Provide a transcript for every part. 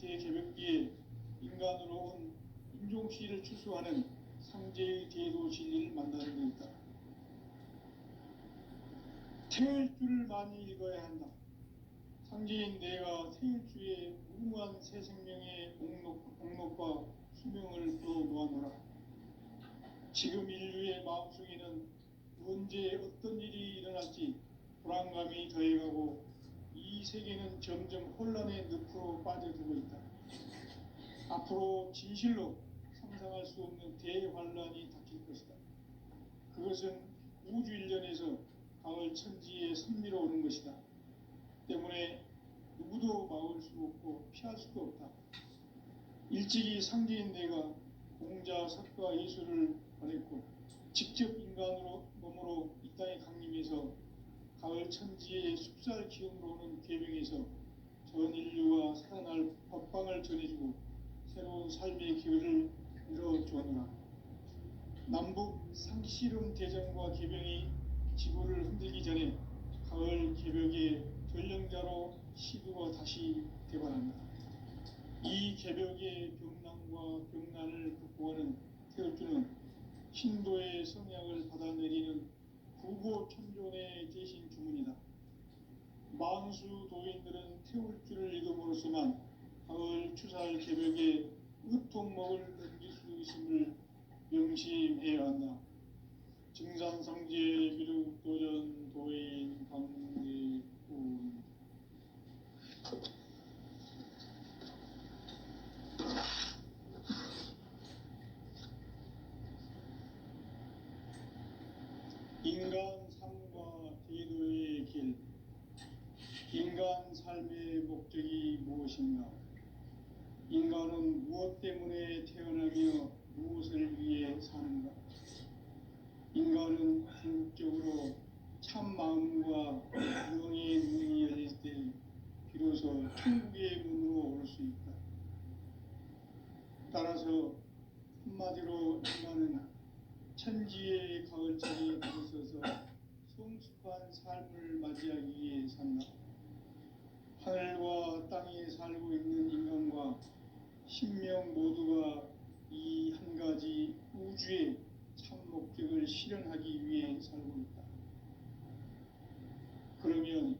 대개벽기에 인간으로 온 인종시를 추수하는 상제의 제도 진리를 만나는 데 있다. 태일주를 많이 읽어야 한다. 상제인 내가 태일주의 무궁한 새 생명의 목록과 수명을 풀어놓아노라. 지금 인류의 마음속에는 언제 어떤 일이 일어날지 불안감이 더해가고 이 세계는 점점 혼란의 늪으로 빠져들고 있다. 앞으로 진실로 상상할 수 없는 대환란이 닥칠 것이다. 그것은 우주 일련에서 가을 천지의 섭리로 오는 것이다. 때문에 누구도 막을 수 없고 피할 수도 없다. 일찍이 상제인 내가 공자, 석가, 예수를 보냈고 직접 인간으로 몸으로 이 땅에 강림해서 가을 천지의 숲살 기운으로 오는 계명에서 전 인류가 살아날 법방을 전해주고 새로운 삶의 기회를 열어주었노라. 남북 상씨름 대전과 계명이 지구를 흔들기 전에 가을 개벽의 전령자로 시구가 다시 되관한다. 이 개벽의 병난과 병난을 극복하는 태울주는 신도의 성약을 받아내리는 구고천존의 대신 주문이다. 만수 도인들은 태울주를 읽음으로써만 가을 추살 개벽의 으통목을 넘길 수 있음을 명심해야 한다. 증산상제 미륵도전 도인 강대군. 인간 삶과 제도의 길. 인간 삶의 목적이 무엇인가? 인간은 무엇 때문에 태어나며 무엇을 위해 사는가? 인간은 궁극적으로 참 마음과 영의 문이 열릴 때 비로소 천국의 문으로 올 수 있다. 따라서 한마디로 인간은 천지의 가을철에 들어서서 성숙한 삶을 맞이하기 위해 산다. 하늘과 땅에 살고 있는 인간과 신명 모두가 이 한 가지 우주의 참 목적을 실현하기 위해 살고 있다. 그러면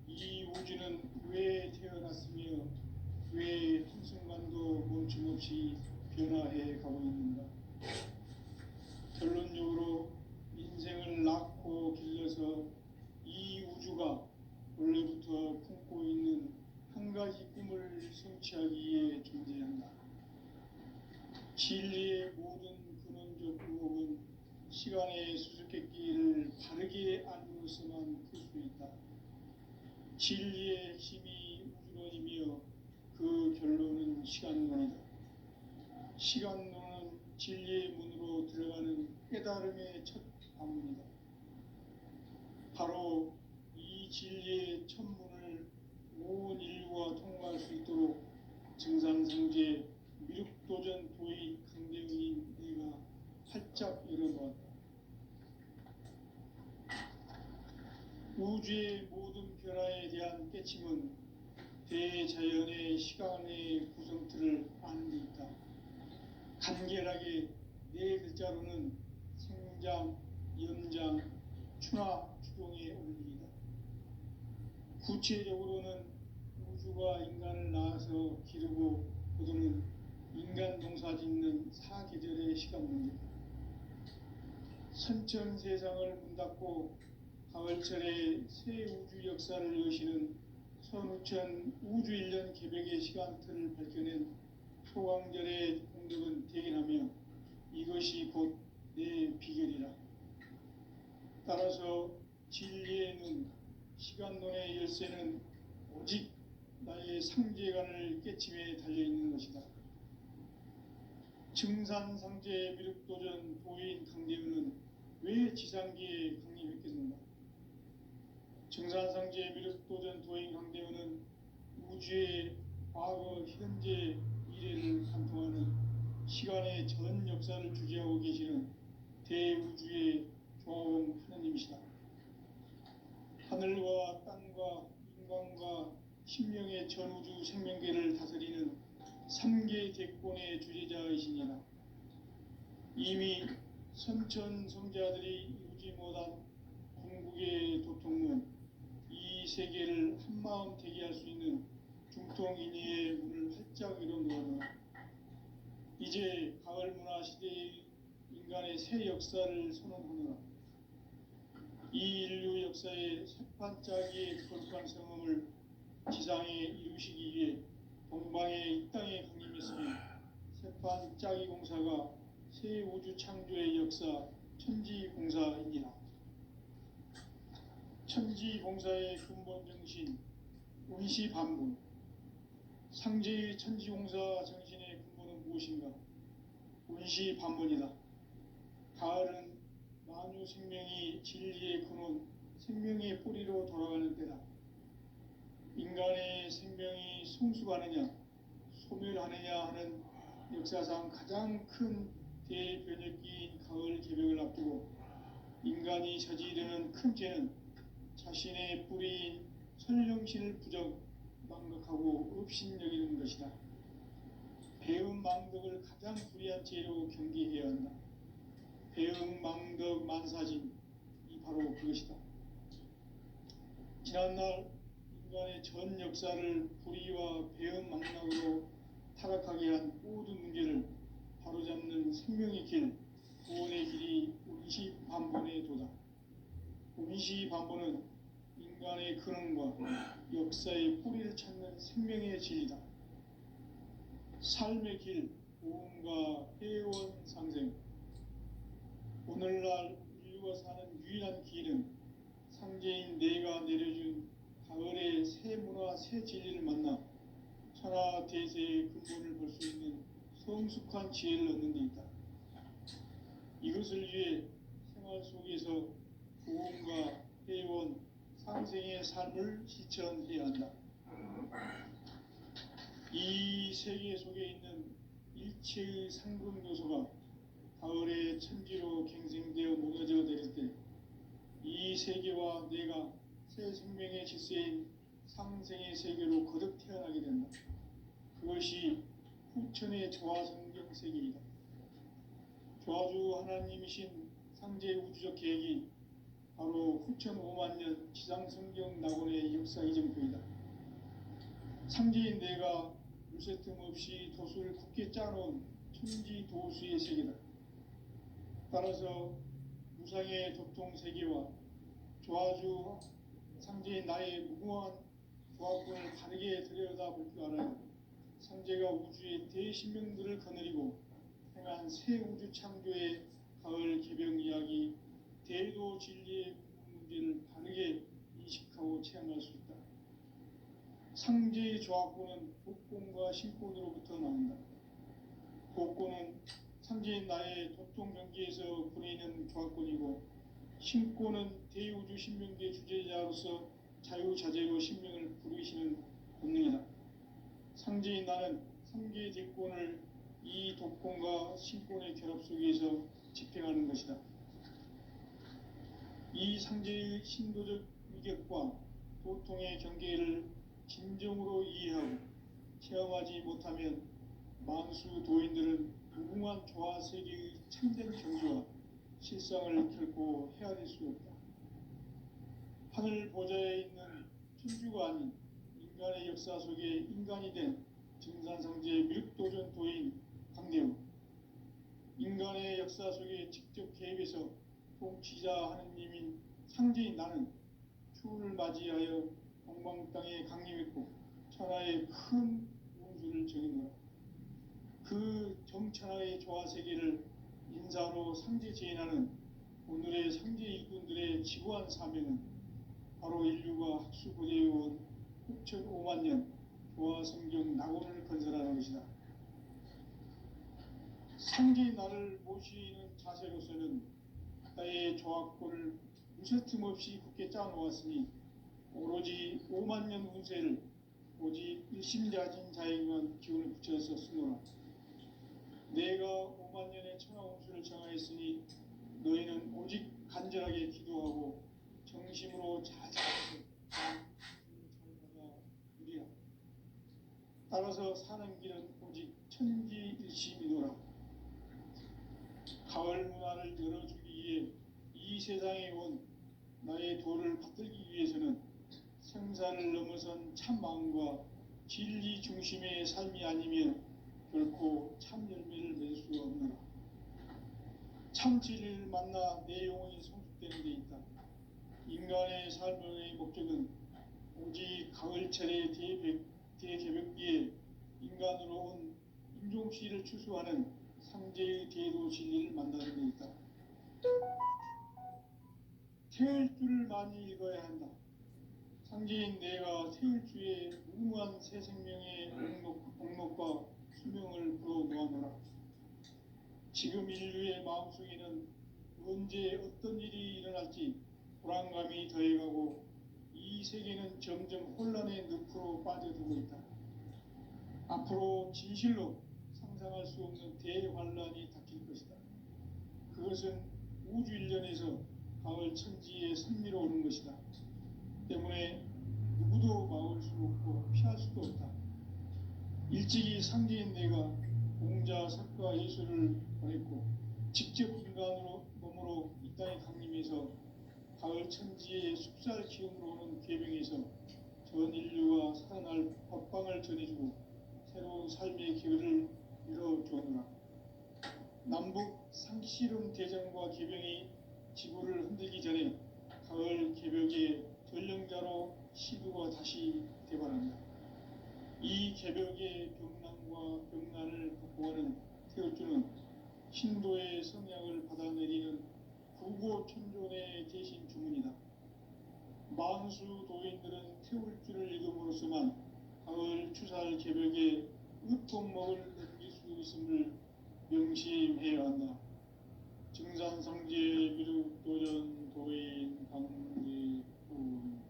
이 우주는 왜 태어났으며 왜 한순간도 멈춤없이 변화해 가고 있는가? 결론적으로 인생을 낳고 길러서 이 우주가 원래부터 품고 있는 한 가지 꿈을 성취하기 위해 존재한다. 진리의 모든 근원적 의혹은 시간의 수수께끼를 바르게 알므로서만 풀 수 있다. 진리의 핵심이 우주론이며 그 결론은 시간론이다. 시간론은 진리의 문으로 들어가는 깨달음의 첫 방문이다. 바로 이 진리의 첫 문을 온 인류가 통과할 수 있도록 증산상제 미륵도전 도의 강대훈이 내가 활짝 열어보았다. 우주의 모든 변화에 대한 깨침은 대자연의 시간의 구성틀을 아는 데 있다. 간결하게 네 글자로는 생장, 연장, 추나 추동의 원리이다. 구체적으로는 우주가 인간을 낳아서 기르고 거두는 인간 농사 짓는 사계절의 시간 문제다. 선천 세상을 문 닫고 가을철에 새 우주 역사를 여시는 선우천 우주 1년 개벽의 시간틀을 밝혀낸 소강절의 공덕은 대견하며 이것이 곧 내 비결이라. 따라서 진리의 눈, 시간론의 열쇠는 오직 나의 상제관을 깨침에 달려있는 것이다. 증산상제 미륵도전 도인 강대훈은 왜 지상기에 강림했겠는가? 증산상제 미륵도전 도인 강대훈은 우주의 과거, 현재, 미래를 관통하는 시간의 전 역사를 주재하고 계시는 대우주의 조화원 하느님이시다. 하늘과 땅과 인간과 신명의 전우주 생명계를 다스리는 삼계 대권의 주제자이시니라. 이미 선천 성자들이 이루지 못한 궁극의 도통은 이 세계를 한마음 되게 할 수 있는 중통인의의 문을 활짝 열어놓으라. 이제 가을 문화 시대의 인간의 새 역사를 선언하노라. 이 인류 역사의 새판짜기의 거룩한 성음을 지상에 이루시기 위해 동방의 이 땅에 강림했으니 새판짜기 공사가 새 우주 창조의 역사 천지공사이니라. 천지공사의 근본 정신 운시반분. 상제의 천지공사 정신의 근본은 무엇인가? 운시반분이다. 가을은 만유 생명이 진리의 근원, 생명의 뿌리로 돌아가는 때다. 인간의 생명이 성숙하느냐, 소멸하느냐 하는 역사상 가장 큰 대변혁기인 가을 개벽을 앞두고 인간이 저지르는 큰 죄는 자신의 뿌리인 선령신을 망각하고 업신여기는 것이다. 배은망덕을 가장 불의한 죄로 경계해야 한다. 배은망덕 만사진이 바로 그것이다. 지난날 인간의 전 역사를 불의와 배은망덕으로 타락하게 한 모든 문제를 바로잡는 생명의 길, 구원의 길이 운시반본의 도다. 운시반본은 인간의 근원과 역사의 뿌리를 찾는 생명의 진리다. 삶의 길, 보험과 회원 상생. 오늘날 인류가 사는 유일한 길은 상제인 내가 내려준 가을의 새 문화, 새 진리를 만나 천하 대세의 근본을 볼 수 있는 성숙한 지혜를 얻는 데 있다. 이것을 위해 생활 속에서 보험과 회원, 상생의 삶을 실천해야 한다. 이 세계 속에 있는 일체의 상금 요소가 가을의 천지로 갱생되어 무너져 내릴 때 이 세계와 내가 새 생명의 질서인 상생의 세계로 거듭 태어나게 된다. 그것이 후천의 조화성경 세계이다. 조화주 하나님이신 상제 우주적 계획이 바로 후천 5만 년 지상성경 낙원의 역사 이정표이다. 상제인 내가 물새 틈 없이 도수를 굳게 짜놓은 천지 도수의 세계다. 따라서 무상의 도통 세계와 조화주 상제인 나의 무궁한 조합권을 바르게 들여다볼 줄 알아야 상제가 우주의 대신명들을 거느리고 행한 새 우주 창조의 가을 개병 이야기, 대도 진리의 문제를 바르게 인식하고 체험할 수 있다. 상제의 조합권은 복권과 신권으로부터 나온다. 복권은 상제인 나의 도통 경계에서 부리는 조합권이고, 신권은 대우주 신명계 주제자로서 자유자재로 신명을 부르시는 본능이다. 상제인 나는 3개의 대권을 이 독권과 신권의 결합 속에서 집행하는 것이다. 이 상제의 신도적 위격과 도통의 경계를 진정으로 이해하고 체험하지 못하면 만수 도인들은 무궁한 조화세계의 참된 경지와 실상을 결코 헤아릴 수 없다. 하늘 보좌에 있는 천주가 아닌 인간의 역사 속에 인간이 된 증산상제의 미륵도전 도인 강대우, 인간의 역사 속에 직접 개입해서 통치자 하느님인 상제인 나는 추운을 맞이하여 동방 땅에 강림했고 천하의 큰 운수를 정했노라. 그 정천하의 조화세계를 인사로 상제 제인하는 오늘의 상제 이군들의 지구한 사명은 바로 인류가 학수고대해온 후천 5만 년 조화성경 낙원을 건설하는 것이다. 상제의 나를 모시는 자세로서는 나의 조합권을 무쇠틈 없이 굳게 짜놓았으니 오로지 5만 년 운세를 오직 일심자진 자에게만 기운을 붙여서 쓰노라. 내가 5만 년의 천하 운수를 정하였으니 너희는 오직 간절하게 기도하고 정심으로 자자해서 잘 받아 누리라. 따라서 사는 길은 오직 천지일심이노라. 가을 문화를 열어주기 위해 이 세상에 온 나의 도를 받들기 위해서는 생사를 넘어선 참 마음과 진리 중심의 삶이 아니면 결코 참 열매를 맺을 수 없노라. 참 진리를 만나 내 영혼이 성숙되는 데 있다. 인간의 삶의 목적은 오직 가을철의 대개벽기에 인간으로 온 인종시를 추수하는 상제의 대도 진리를 만나는 데 있다. 태을 줄을 많이 읽어야 한다. 상제인 내가 태을 주에 무궁한 새 생명의 옥록과 수명을 불어놓아노라. 지금 인류의 마음속에는 언제 어떤 일이 일어날지 불안감이 더해가고 이 세계는 점점 혼란의 늪으로 빠져들고 있다. 앞으로 진실로 상상할 수 없는 대환란이 닥칠 것이다. 그것은 우주 일련에서 가을 천지에 선미로 오는 것이다. 때문에 누구도 막을 수 없고 피할 수도 없다. 일찍이 상제인 내가 공자, 석가, 예수를 보냈고 직접 인간으로 몸으로 이 땅에 강림해서 가을 천지의 숲살 기운으로 오는 계명에서 전 인류가 살아날 법방을 전해주고 새로운 삶의 기회를 열어주오노라. 남북 상씨름 대전과 개병이 지구를 흔들기 전에 가을 개벽의 전령자로 시두가 다시 대발한다. 이 개벽의 병난과 병난을 극복하는 태울주는 신도의 성향을 받아내리는 구고천존의 대신 주문이다. 만수 도인들은 태울주를 읽음으로써만 가을 추살 개벽의 으통목을 넘길 수 있음을 명심해야 한다. 증산성제 미륵도전 도인 강제군.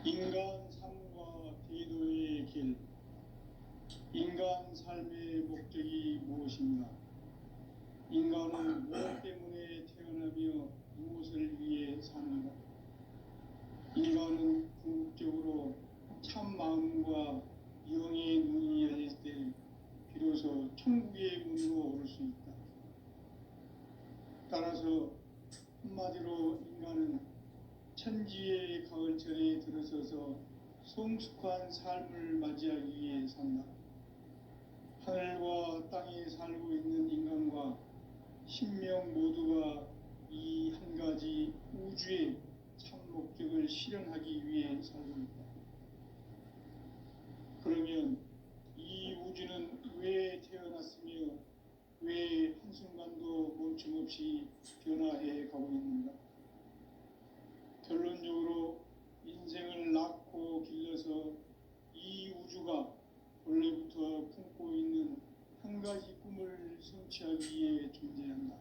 인간 삶과 대도의 길. 인간 삶의 목적이 무엇인가? 인간은 무엇 때문에 태어나며 무엇을 위해 사는가? 인간은 궁극적으로 참 마음과 영의 눈이 열릴 때 비로소 천국의 문으로 오를 수 있다. 따라서 한마디로 인간은 천지의 가을철에 들어서서 성숙한 삶을 맞이하기 위해 산다. 하늘과 땅에 살고 있는 인간과 신명 모두가 이 한 가지 우주의 참 목적을 실현하기 위해 살고 있다. 그러면 이 우주는 왜 태어났으며 왜 한순간도 멈춤없이 변화해 가고 있는가? 결론적으로 인생을 낳고 길러서 이 우주가 원래부터 품고 있는 한 가지 꿈을 성취하기 위해 존재한다.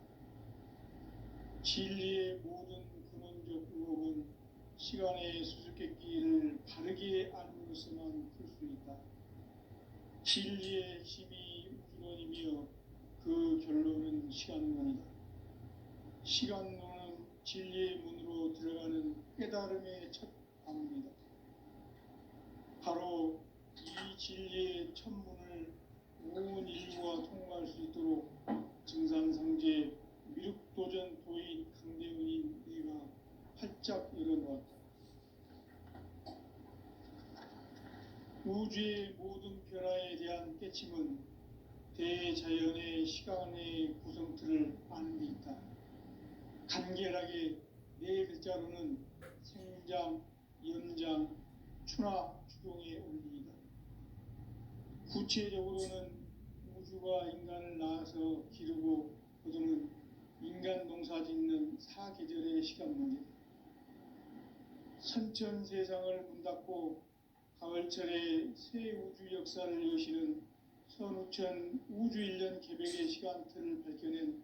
진리의 모든 근원적 의혹은 시간의 수수께끼를 바르게 알므로서만 풀 수 있다. 진리의 힘이 우주론이며 그 결론은 시간론이다. 시간론은 진리의 문으로 들어가는 깨달음의 첫 방문이다. 바로 이 진리의 첫 문을 온 인류가 통과할 수 있도록 증산성제 미륵도전 도인 강대훈인 내가 활짝 열어놓았다. 우주의 모든 변화에 대한 깨침은 대자연의 시간의 구성틀을 아는 데 있다. 간결하게 네 글자로는 생장, 연장, 추나 추동의 원리이다. 구체적으로는 우주가 인간을 낳아서 기르고 거두는 인간 농사 짓는 사계절의 시간론이다. 선천 세상을 문 닫고 가을철에 새 우주 역사를 여시는 선우천 우주 1년 개벽의 시간틀을 밝혀낸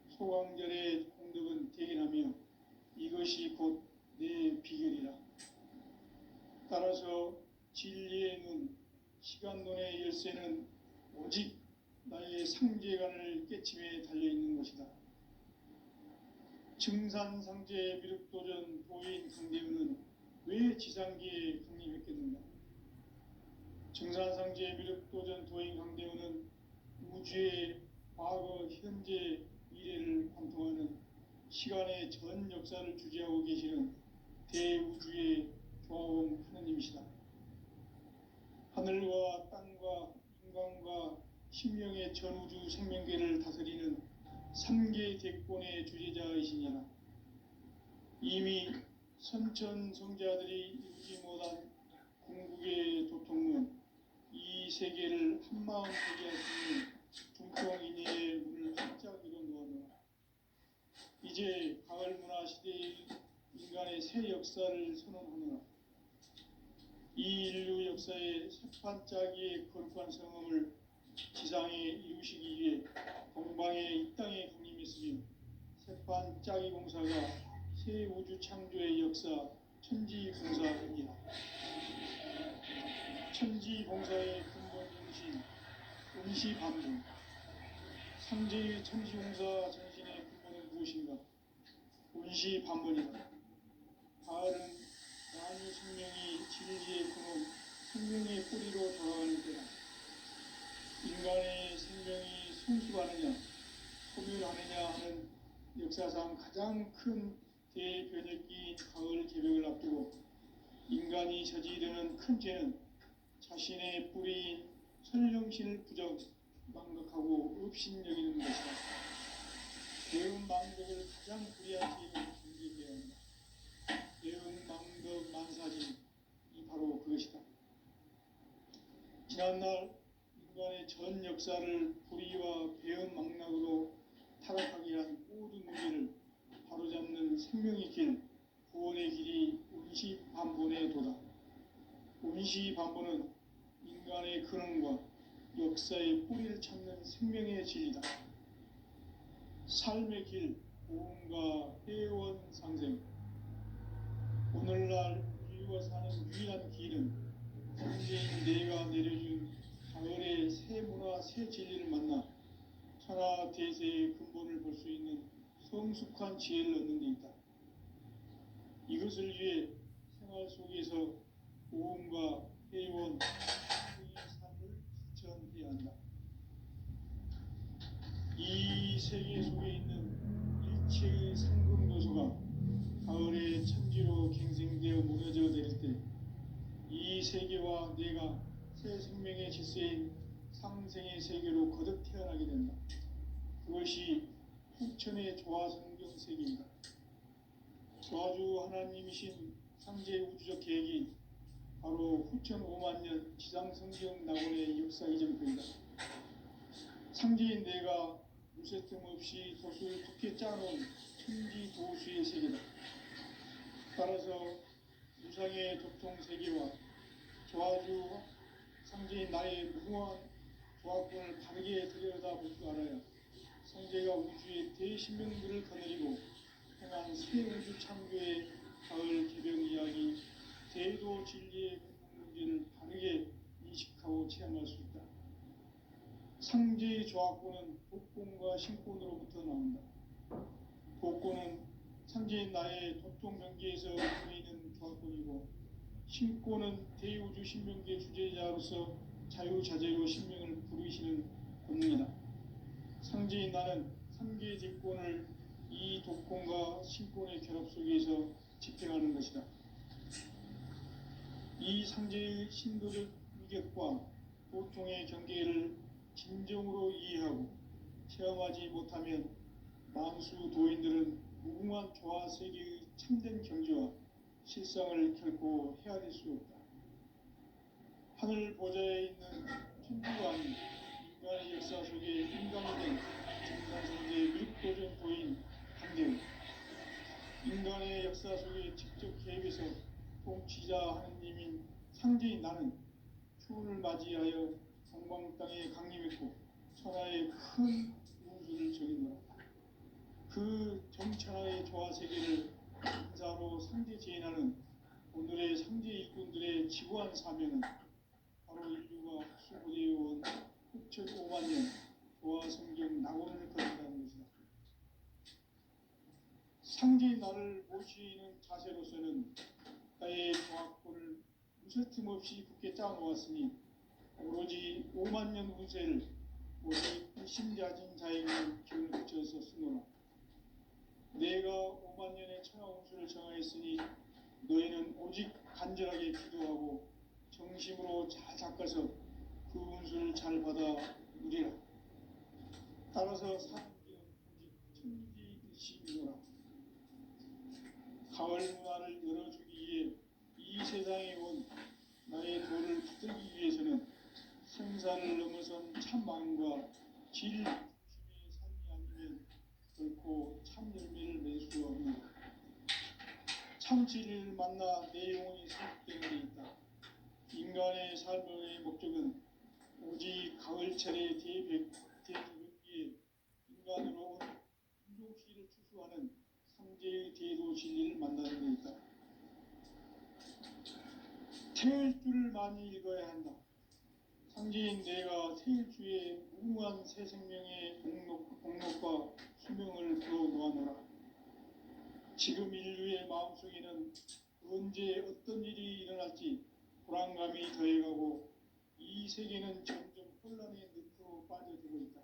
소강절의 공덕은 대견하며 이것이 곧 내 비결이라. 따라서 진리의 눈, 시간론의 열쇠는 오직 나의 상제관을 깨침에 달려있는 것이다. 증산상제 미륵도전 도인 강대우는 왜 지상기에 강림했겠는가? 증산상제 미륵도전 도인 강대우는 우주의 과거, 현재, 미래를 관통하는 시간의 전 역사를 주재하고 계시는 대우주의 조화원 하느님이시다. 하늘과 땅과 인간과 신명의 전우주 생명계를 다스리는 3계 대권의 주재자이시니라. 이미 선천성자들이 이루지 못한 궁극의 도통은 이 세계를 한마음 되게 할 수 있는 중통인의의 문을 활짝 열어놓았노라. 이제 가을 문화 시대의 인간의 새 역사를 선언하노라. 이 인류 역사의 새판짜기의 거룩한 성험을 지상에 이루시기 위해 동방의 이 땅에 강림했으며 새판짜기 공사가 새 우주 창조의 역사 천지봉사입니다. 천지봉사의 근본 정신 운시반분. 상제의 천지봉사 정신의 근본은 무엇인가? 운시반분이다. 가을은 만유 생명이 진리의 근원, 생명의 뿌리로 돌아가는 때다. 인간의 생명이 성숙하느냐, 소멸하느냐 하는 역사상 가장 큰 대변혁기인 가을 개벽을 앞두고 인간이 저지르는 큰 죄는 자신의 뿌리인 선령신을 망각하고 업신여기는 것이다. 배운 망덕을 가장 불의한 죄로 경계해야 한다. 배운 망덕 만사진이 바로 그것이다. 지난날 인간의 전 역사를 불의와 배은 망락으로 타락하게 한 모든 문제를 바로잡는 생명의 길, 구원의 길이 운시반본의 도다. 운시반본은 인간의 근원과 역사의 뿌리를 찾는 생명의 진리다. 삶의 길, 보험과 회원 상생. 오늘날 인류가 사는 유일한 길은 현재인 내가 내려준 가을의 새 문화, 새 진리를 만나 천하 대세의 근본을 볼 수 있는 성숙한 지혜를 얻는 데 있다. 이것을 위해 생활 속에서 보험과 회원, 이 삶을 실천해야 한다. 이 세계 속에 있는 일체의 상금 요소가 가을의 천지로 갱생되어 무너져 내릴 때 이 세계와 내가 새 생명의 질서인 상생의 세계로 거듭 태어나게 된다. 그것이 후천의 조화성경 세계이다. 조화주 하나님이신 상제 우주적 계획이 바로 후천 5만 년 지상성경 낙원의 역사 이전표이다. 상제인 내가 무쇠틈 없이 도수를 굳게 짜놓은 천지 도수의 세계다. 따라서 무상의 도통 세계와 조화주 상제인 나의 무궁한 조화권을 바르게 들여다볼 줄 알아야 상제가 우주의 대신명들을 거느리고 행한 새 우주 창조의 가을 개벽 이야기, 대도 진리의 근본 문제를 바르게 인식하고 체험할 수 있다. 상제의 조화권은 복권과 신권으로부터 나온다. 복권은 상제인 나의 도통 경계에서 보이는 조화권이고, 신권은 대우주 신명계 주제자로서 자유자재로 신명을 부르시는 권능이다. 상제인 나는 3개 제권을 이 도권과 신권의 결합 속에서 집행하는 것이다. 이 상제의 신도적 위격과 보통의 경계를 진정으로 이해하고 체험하지 못하면 만수 도인들은 무궁한 조화 세계의 참된 경지와 실상을 결코 헤아릴 수 없다. 하늘 보좌에 있는 천주왕이 인간의 역사 속에 인간이 된 증산성제 미륵도전 도인 강대우, 인간의 역사 속에 직접 개입해서 통치자 하느님인 상제인 나는 추운을 맞이하여 동방 땅에 강림했고 천하의 큰 우주를 정의노라. 그 정천하의 조화 세계를 인사로 상제 제인하는 오늘의 상제 일꾼들의 지구한 사명은 바로 인류가 수고되어온 후천 5만 년 조화 성경 낙원을 거듭하는 것이다. 상대의 나를 모시는 자세로서는 나의 정확도를 무쇠틈 없이 굳게 짜놓았으니 오로지 5만 년 운세를 오직 불신자진 자에게 기운을 붙여서 쓰노라. 내가 5만 년의 천하 운수를 정하였으니 너희는 오직 간절하게 기도하고 정심으로 잘 닦아서 그 운수를 잘 받아 누리라. 따라서 사는 길은 오직 천지의심이노라. 가을 문화를 열어주기 위해 이 세상에 온 나의 도를 붙들기 위해서는 생사를 넘어선 참 마음과 질 중심의 삶이 아니면 결코 참 열매를 맺을 수 없는 참 진리를 만나 내 영혼이 성숙되는 데 있다. 인간의 삶의 목적은 오직 가을철의 대개벽기에 인간으로 온 인종시를 추수하는 삼재의 대도 진리를 만나는 데 있다. 태을 줄을 많이 읽어야 한다. 상제인 내가 태일주의 무궁한 새 생명의 공록과 수명을 불어놓아노라. 지금 인류의 마음속에는 언제 어떤 일이 일어날지 불안감이 더해가고 이 세계는 점점 혼란의 늪으로 빠져들고 있다.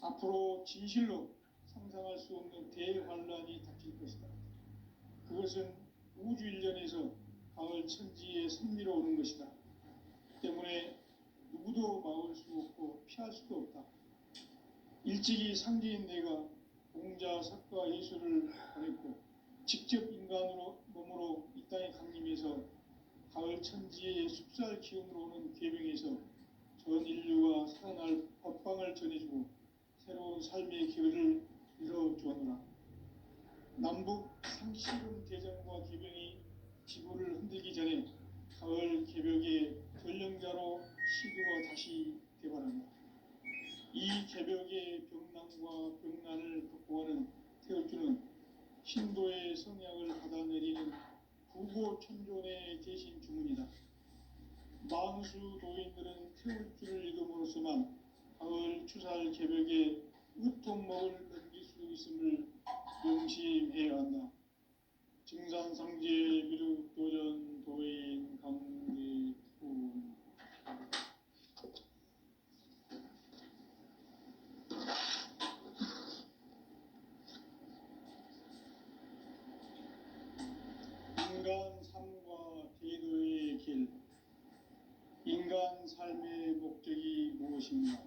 앞으로 진실로 상상할 수 없는 대환란이 닥칠 것이다. 그것은 우주 일련에서 가을 천지의 섭리로 오는 것이다. 때문에 누구도 막을 수 없고 피할 수도 없다. 일찍이 상제인 내가 공자, 석가, 예수를 보냈고 직접 인간으로 몸으로 이 땅에 강림해서 가을 천지의 숲살 기운으로 오는 계명에서 전 인류가 살아날 법방을 전해주고 새로운 삶의 기회를 열어주었노라. 남북 상시름 대전과 계명이 지구를 흔들기 전에 가을 개벽의 전령자로 시도가 다시 개발한다. 이 개벽의 병난과 병난을 극복하는 태울주는 신도의 성약을 받아내리는 부고천존의 대신 주문이다. 만수 도인들은 태울주를 읽음으로써만 가을 추살 개벽의 으통목을 넘길 수 있음을 명심해야 한다. 증산상제 미륵도전 도인 강대훈 인간 삶과 대도의 길. 인간 삶의 목적이 무엇인가?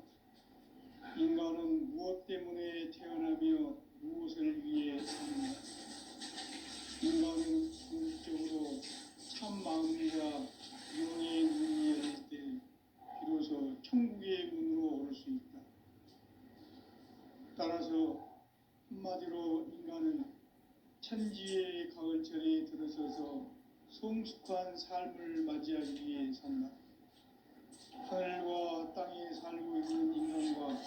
인간은 무엇 때문에 태어나며 무엇을 위해 사는가? 인간은 궁극적으로 참 마음과 영의 눈이 열릴 때 비로소 천국의 문으로 오를 수 있다. 따라서 한마디로 인간은 천지의 가을철에 들어서서 성숙한 삶을 맞이하기 위해 산다. 하늘과 땅에 살고 있는 인간과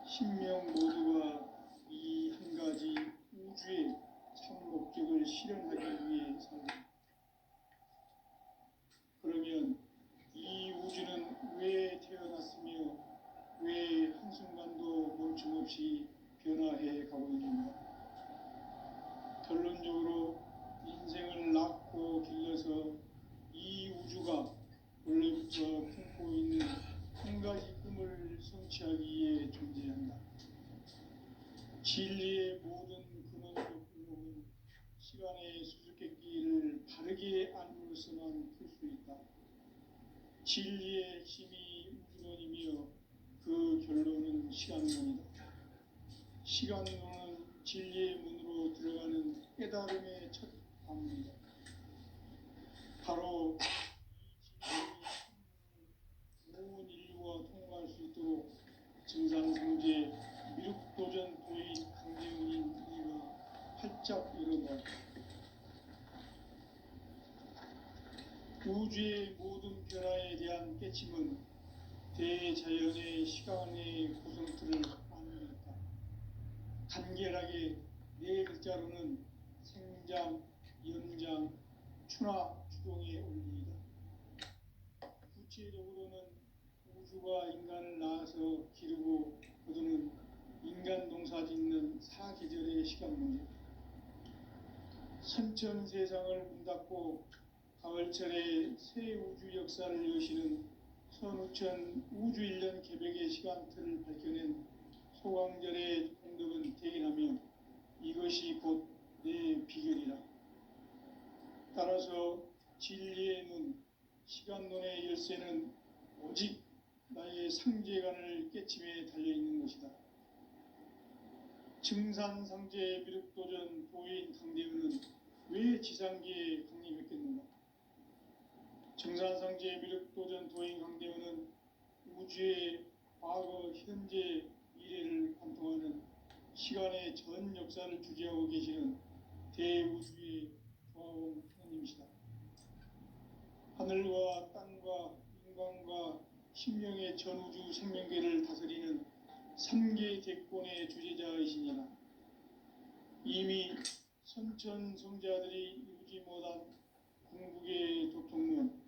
신명 모두가 이 한 가지 우주의 참 목적을 실현하기 위해 산다. 그러면 이 우주는 왜 태어났으며 왜 한순간도 멈춤없이 변화해 가고 있는가? 결론적으로 인생을 낳고 길러서 이 우주가 원래부터 품고 있는 한 가지 꿈을 성취하기 위해 존재한다. 진리의 모든 근원적 의목은 시간의 수수께끼를 바르게 알므로서만 풀 수 있다. 진리의 핵심이 우주론이며 그 결론은 시간론이다. 시간론은 진리의 문으로 들어가는 깨달음의 첫 방문이다. 바로 이 진리의 온 인류가 통과할 수 있도록 증산상제 미륵도전 도인 강대훈인 이가 활짝 열어놓았다. 우주의 모든 변화에 대한 깨침은 대자연의 시간의 구성틀을 만들었다. 간결하게 네 글자로는 생장, 연장, 추나 추동의 원리이다. 구체적으로는 우주가 인간을 낳아서 기르고 거두는 인간 농사 짓는 사계절의 시간 문제, 선천 세상을 문닫고 가을철에 새 우주 역사를 여시는 선우천 우주 1년 개백의 시간틀을 밝혀낸 소강절의 공덕은 대견하며 이것이 곧 내 비결이라. 따라서 진리의 눈, 시간론의 열쇠는 오직 나의 상제관을 깨침에 달려있는 것이다. 증산상제 미륵도전 도인 강대은은 왜 지상기에 강림했겠는가? 증산상제 미륵도전 도인 강대은은 우주의 과거, 현재, 미래를 관통하는 시간의 전 역사를 주재하고 계시는 대우주의 조화원 하나님이시다. 하늘과 땅과 인간과 신명의 전우주 생명계를 다스리는 3계 대권의 주제자이시니라. 이미 선천 성자들이 이루지 못한 궁극의 도통문,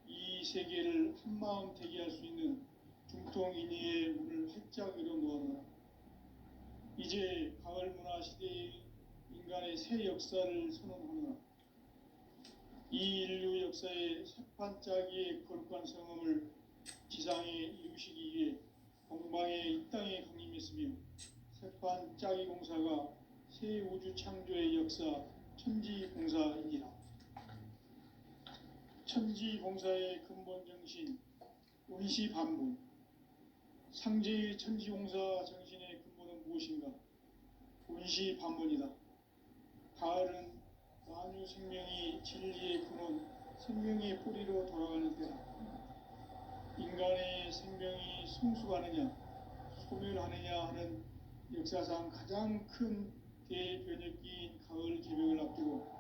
이 세계를 한마음 대기할 수 있는 중통인의의 문을 활짝 열어놓았노라. 이제 가을 문화 시대의 인간의 새 역사를 선언하노라. 이 인류 역사의 새판짜기의 거룩한 성음을 지상에 이루시기 위해 동방에 이 땅에 강림했으며 새판짜기 공사가 새 우주 창조의 역사 천지공사이니라. 천지공사의 근본 정신 운시반분. 상제의 천지공사 정신의 근본은 무엇인가? 운시반분이다. 가을은 만유 생명이 진리의 근원, 생명의 뿌리로 돌아가는 때다. 인간의 생명이 성숙하느냐, 소멸하느냐 하는 역사상 가장 큰 대변혁기인 가을 개벽을 앞두고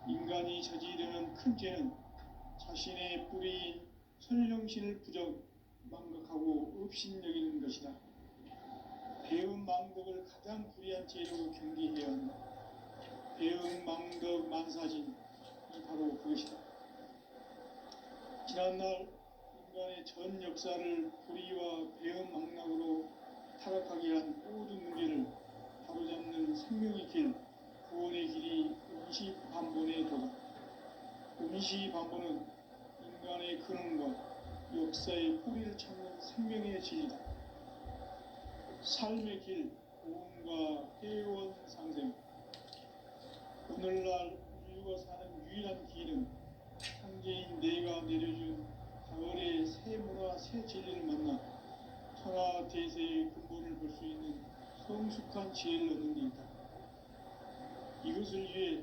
인간이 저지르는 큰 죄는 자신의 뿌리인 선령신을 부정, 망각하고 업신여기는 것이다. 배은망덕을 가장 불의한 죄로 경계해야 한다. 배은망덕 만사진이 바로 그것이다. 지난날 인간의 전 역사를 불의와 배은망락으로 타락하게 한 모든 문제를 바로잡는 생명의 길, 구원의 길이 운시반본의 도다. 운시반본은 인간의 근원과 역사의 뿌리를 찾는 생명의 진리다. 삶의 길, 고음과 회원 상생. 오늘날 인류가 사는 유일한 길은 상제인 내가 내려준 가을의 새 문화, 새 진리를 만나 천하 대세의 근본을 볼 수 있는 성숙한 지혜를 얻는 데 있다. 이것을 위해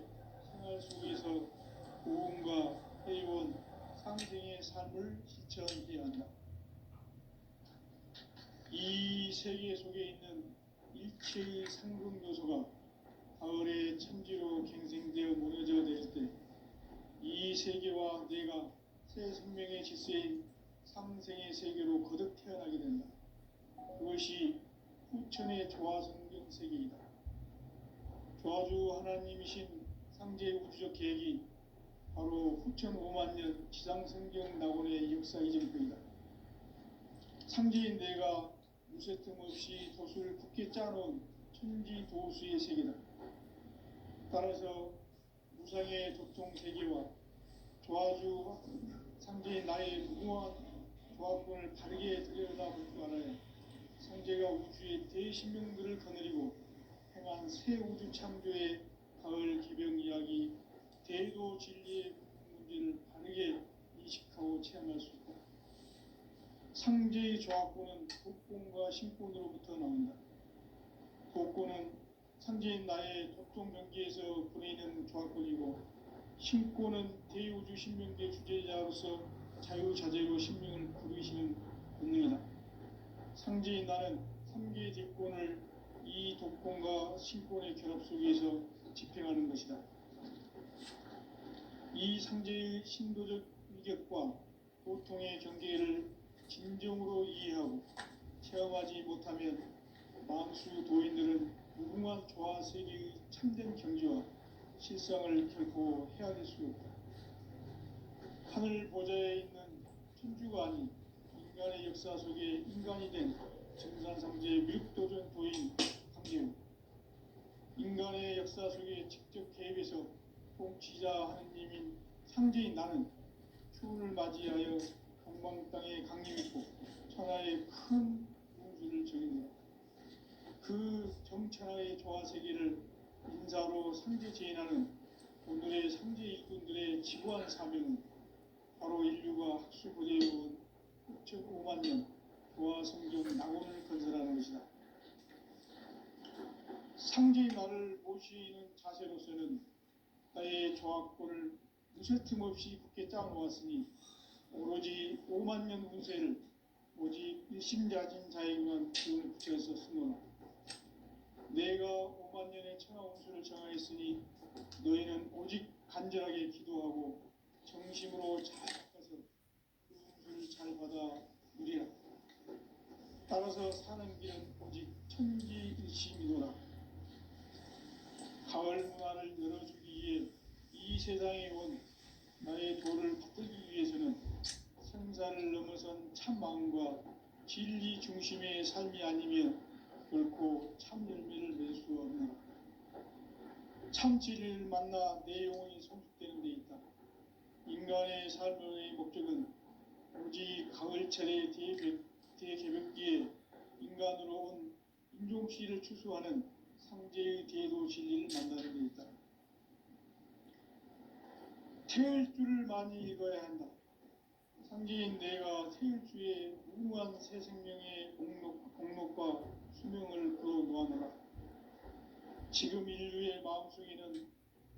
생활 속에서 고음과 회원, 상생의 삶을 실천해야 한다. 이 세계 속에 있는 일체의 상급 요소가 가을의 천지로 갱생되어 무너져 내릴 때 이 세계와 내가 새 생명의 질서인 상생의 세계로 거듭 태어나게 된다. 그것이 후천의 조화성경 세계이다. 조화주 하나님이신 상제 우주적 계획이 바로 후천 5만 년 지상성경 낙원의 역사 이전표이다. 상제인 내가 무쇠 틈 없이 돛을 굳게 짜놓은 천지 도수의 세계다. 따라서 무상의 도통 세계와 조화주 상제인 나의 무궁한 조합권을 바르게 들여다볼 줄 알아야 상제가 우주의 대신명들을 거느리고 행한 새 우주 창조의 가을 개벽 이야기, 대도 진리의 문제를 바르게 인식하고 체험할 수 있다. 상제의 조합권은 독권과 신권으로부터 나온다. 독권은 상제인 나의 독종 병기에서 보내는 조합권이고, 신권은 대우주 신명계 주제자로서 자유자재로 신명을 부르시는 본능이다. 상제인 나는 3개 대권을 이 독권과 신권의 결합 속에서 집행하는 것이다. 이 상제의 신도적 위격과 고통의 경계를 진정으로 이해하고 체험하지 못하면 망수 도인들은 무궁한 조화 세계의 참된 경지와 실상을 결코 헤아릴 수 없다. 하늘 보좌에 있는 천주가 아닌 인간의 역사 속에 인간이 된 증산상제 미륵도전 도인 강대우, 인간의 역사 속에 직접 개입해서 통치자 하느님인 상제인 나는 추운을 맞이하여 동방 땅에 강림했고 천하의 큰 운수를 정했노라. 그 정천하의 조화세계를 인사로 상제 제인하는 오늘의 상제 일꾼들의 지구한 사명은 바로 인류가 학수고대해온 6.5만 년 조화성경 낙원을 건설하는 것이다. 상제의 나를 모시는 자세로서는 나의 조합골을 무쇠틈 없이 굳게 짜놓았으니 오로지 5만 년 운세를 오직 일심자진 자에게만 기운을 붙여서 쓰노라. 내가 5만 년의 천하 운수를 정하였으니 너희는 오직 간절하게 기도하고 정심으로 잘 닦아서 그 운수를 잘 받아 누리라. 따라서 사는 길은 오직 천지일심이노라. 가을 문화를 열어주기 위해 이 세상에 온 나의 도를 붙들기 위해서는 생사를 넘어선 참 마음과 진리 중심의 삶이 아니면 결코 참 열매를 맺을 수 없노라. 참 진리를 만나 내 영혼이 성숙되는 데 있다. 인간의 삶의 목적은 오직 가을철의 대개벽기에 인간으로 온 인종씨를 추수하는 상제의 대도 진리를 만나는 데 있다. 태을 줄을 많이 읽어야 한다. 상제인 내가 태을 주에 무궁한 새 생명의 공록과 수명을 걸어 놓아노라. 지금 인류의 마음속에는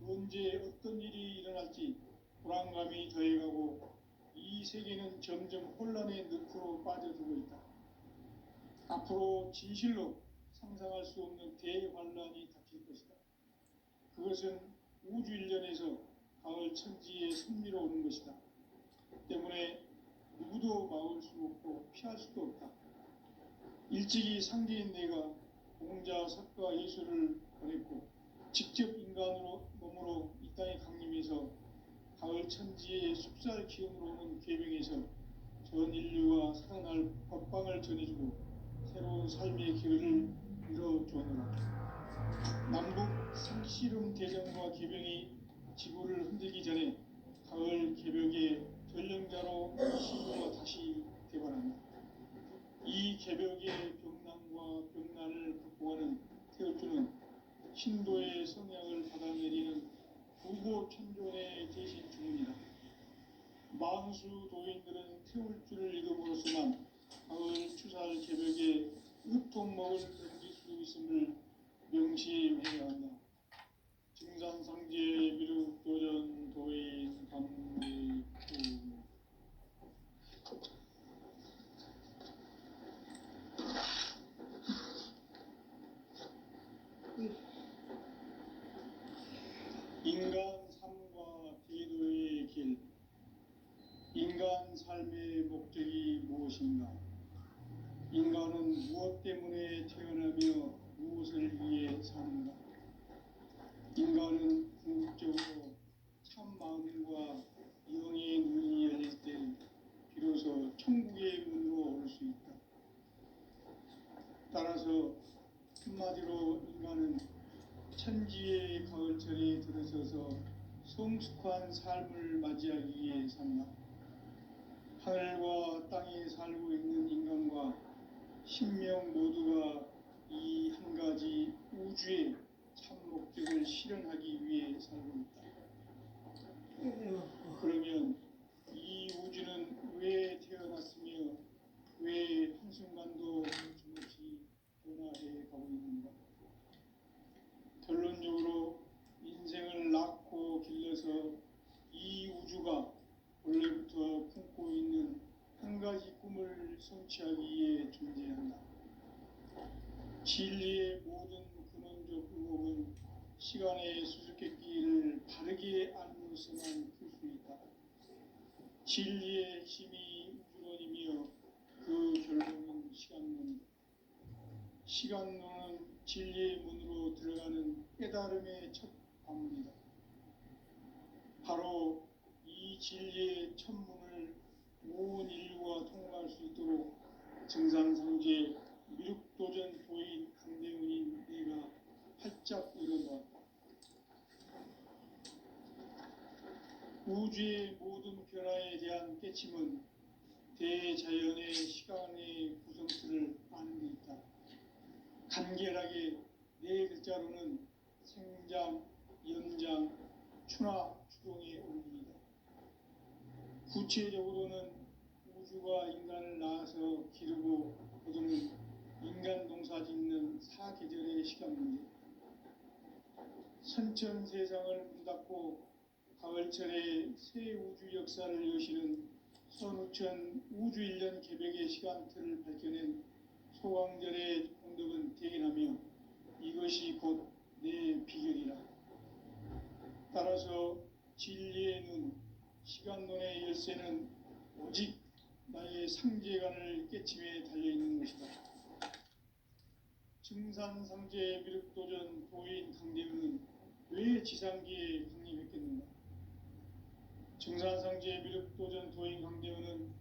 언제 어떤 일이 일어날지 불안감이 더해가고 이 세계는 점점 혼란의 늪으로 빠져들고 있다. 앞으로 진실로 상상할 수 없는 대환란이 닥칠 것이다. 그것은 우주 일련에서 가을 천지에 선미로운 것이다. 때문에 누구도 막을 수 없고 피할 수도 없다. 일찍이 상제인 내가 공자, 석가, 예수를 보냈고 직접 인간으로 몸으로 이 땅에 강림해서 가을 천지의 숲살 기운으로 오는 계명에서 전 인류가 살아날 법방을 전해주고 새로운 삶의 길을 열어주었노라. 남북 상씨름 대전과 계병이 지구를 흔들기 전에 가을 개벽의 전령자로 시구가 다시 개발한다. 이 개벽의 병난과 병난을 극복하는 태울주는 신도의 성향을 받아내리는 부고천존의 대신 주문이다. 만수 도인들은 태울주를 읽음으로써만 가을 추살 개벽에 으통먹을 던질 수 있음을 명시해야 한다. 증산상제 미륵도전 도인 감리구 인간 삶과 기도의 길. 인간 삶의 목적이 무엇인가? 인간은 무엇 때문에 태어나며 무엇을 위해 사는가? 인간은 궁극적으로 참 마음과 영의 눈이 열릴 때 비로소 천국의 문으로 올 수 있다. 따라서 한마디로 인간은 천지의 가을철에 들어서서 성숙한 삶을 맞이하기 위해 산다. 하늘과 땅에 살고 있는 인간과 신명 모두가 이 한 가지 우주의 참 목적을 실현하기 위해 살고 있다. 그러면 이 우주는 왜 태어났으며 왜 한순간도 멈춤없이 변화해 가고 있는가? 결론적으로 인생을 낳고 길러서 이 우주가 원래부터 품고 있는 한 가지 꿈을 성취하기 위해 존재한다. 진리의 모든 근원적 의혹은 시간의 수수께끼를 바르게 알므로서만 풀 수 있다. 진리의 힘이 우주론이며 그 결론은 시간론이다. 시간론은 진리의 문으로 들어가는 깨달음의 첫 방문이다. 바로 이 진리의 첫 문을 온 인류가 통과할 수 있도록 증산상제 미륵도전 도인 강대문인 내가 활짝 열어놓았다. 우주의 모든 변화에 대한 깨침은 대자연의 시간의 구성틀을 아는 데 있다. 간결하게 네 글자로는 생장, 연장, 추나 추동의 원리이다. 구체적으로는 우주가 인간을 낳아서 기르고 거두는 인간 농사 짓는 사계절의 시간 문제, 선천 세상을 문 닫고 가을철에 새 우주 역사를 여시는 선우천 우주 1년 개벽의 시간틀을 밝혀낸 소강절의 공덕은 대견하며 이것이 곧 내 비결이라. 따라서 진리의 눈, 시간론의 열쇠는 오직 나의 상제관을 깨침에 달려있는 것이다. 증산상제 미륵도전 도인 강대우는 왜 지상기에 강림했겠는가? 증산상제 미륵도전 도인 강대우는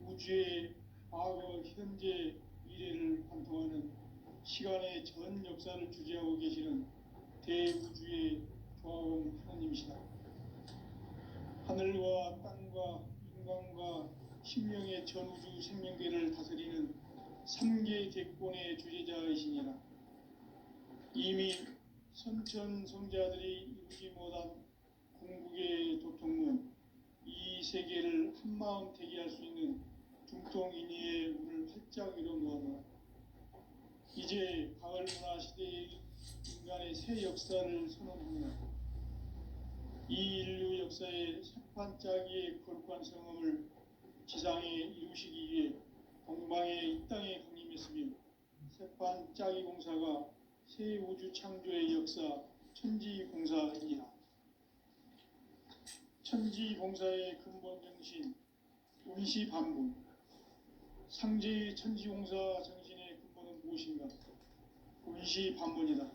우주의 과거, 현재, 미래를 관통하는 시간의 전 역사를 주재하고 계시는 대우주의 조화원 하나님이시다. 하늘과 땅과 인간과 신명의 전우주 생명계를 다스리는 3계 대권의 주재자이시니라. 이미 선천 성자들이 이루지 못한 궁극의 도통문, 이 세계를 한마음 대기할 수 있는 중통인의의 문을 활짝 열어 놓아라. 이제 가을 문화 시대의 인간의 새 역사를 선언합니다. 이 인류 역사의 새판짜기의 거룩한 성험을 지상에 이루시기 위해 동방의 이 땅에 강림했으며 새판짜기 공사가 새 우주 창조의 역사 천지공사이니라. 천지공사의 근본 정신 운시반분, 상제의 천지공사 정신의 근본은 무엇인가? 운시반분이다.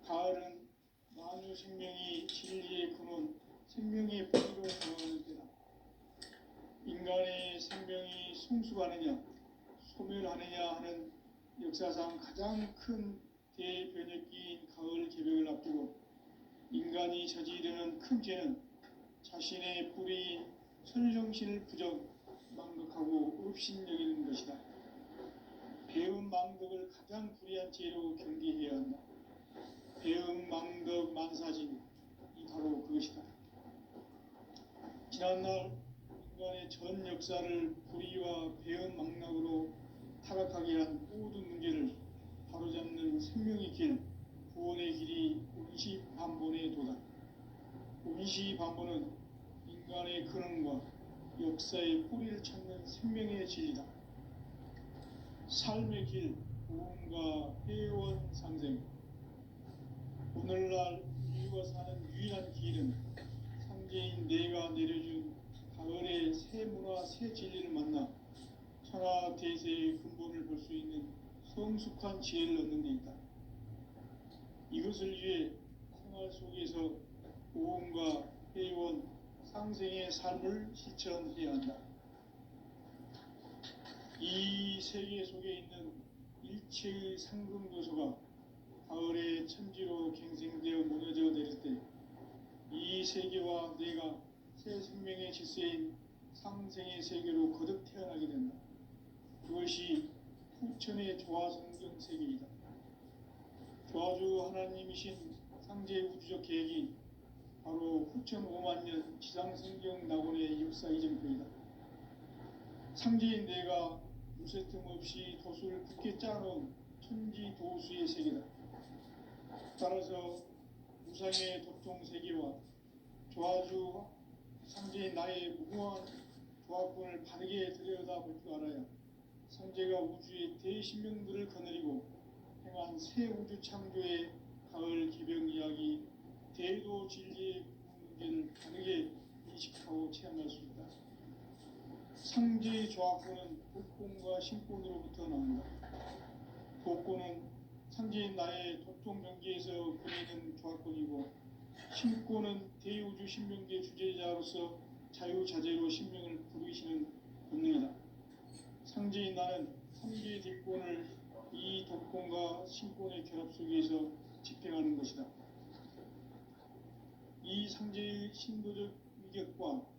가을은 만유 생명이 진리의 근원, 생명의 뿌리로 들어가는 때다. 인간의 생명이 성숙하느냐, 소멸하느냐 하는 역사상 가장 큰 대변혁기인 가을 개벽을 앞두고 인간이 저지르는 큰 죄는 자신의 뿌리인 설정신을 부정, 망극하고 업신여기는 것이다. 배음 망덕을 가장 불의한 죄로 경계해야 한다. 배음 망덕 만사진, 이 바로 그것이다. 지난날 인간의 전 역사를 불의와 배음 망락으로 타락하게 한 모든 문제를 바로잡는 생명의 길, 구원의 길이 운시반본의 도다. 운시반본은 인간의 근원과 역사의 뿌리를 찾는 생명의 진리다. 삶의 길, 구원과 회원 상생. 오늘날 인류가 사는 유일한 길은 상제인 내가 내려준 가을의 새 문화, 새 진리를 만나 천하 대세의 근본을 볼 수 있는 성숙한 지혜를 얻는 데 있다. 이것을 위해 생활 속에서 고음과 회원, 상생의 삶을 실천해야 한다. 이 세계 속에 있는 일체의 상금 요소가 가을의 천지로 갱생되어 무너져 내릴 때 이 세계와 내가 새 생명의 질서인 상생의 세계로 거듭 태어나게 된다. 그것이 후천의 조화성경 세계이다. 조화주 하나님이신 상제 우주적 계획이 바로 후천 5만 년 지상성경 낙원의 역사 이정표이다. 상제인 내가 무쇠 틈 없이 도수를 굳게 짜놓은 천지 도수의 세계다. 따라서 무상의 도통 세계와 조화주 상제인 나의 무궁한 조합권을 바르게 들여다볼 줄 알아야 상제가 우주의 대신명들을 거느리고 행한 새 우주 창조의 가을 기병 이야기, 대도 진리의 문제를 바르게 인식하고 체험할 수 있다. 상제의 조합권은 독권과 신권으로부터 나온다. 독권은 상제인 나의 도통 경계에서 그리는 조합권이고, 신권은 대우주 신명계 주제자로서 자유자재로 신명을 부르시는 본능이다. 상제인 나는 3개의 뒷권을 이 독권과 신권의 결합 속에서 집행하는 것이다. 이 상제의 신도적 규격과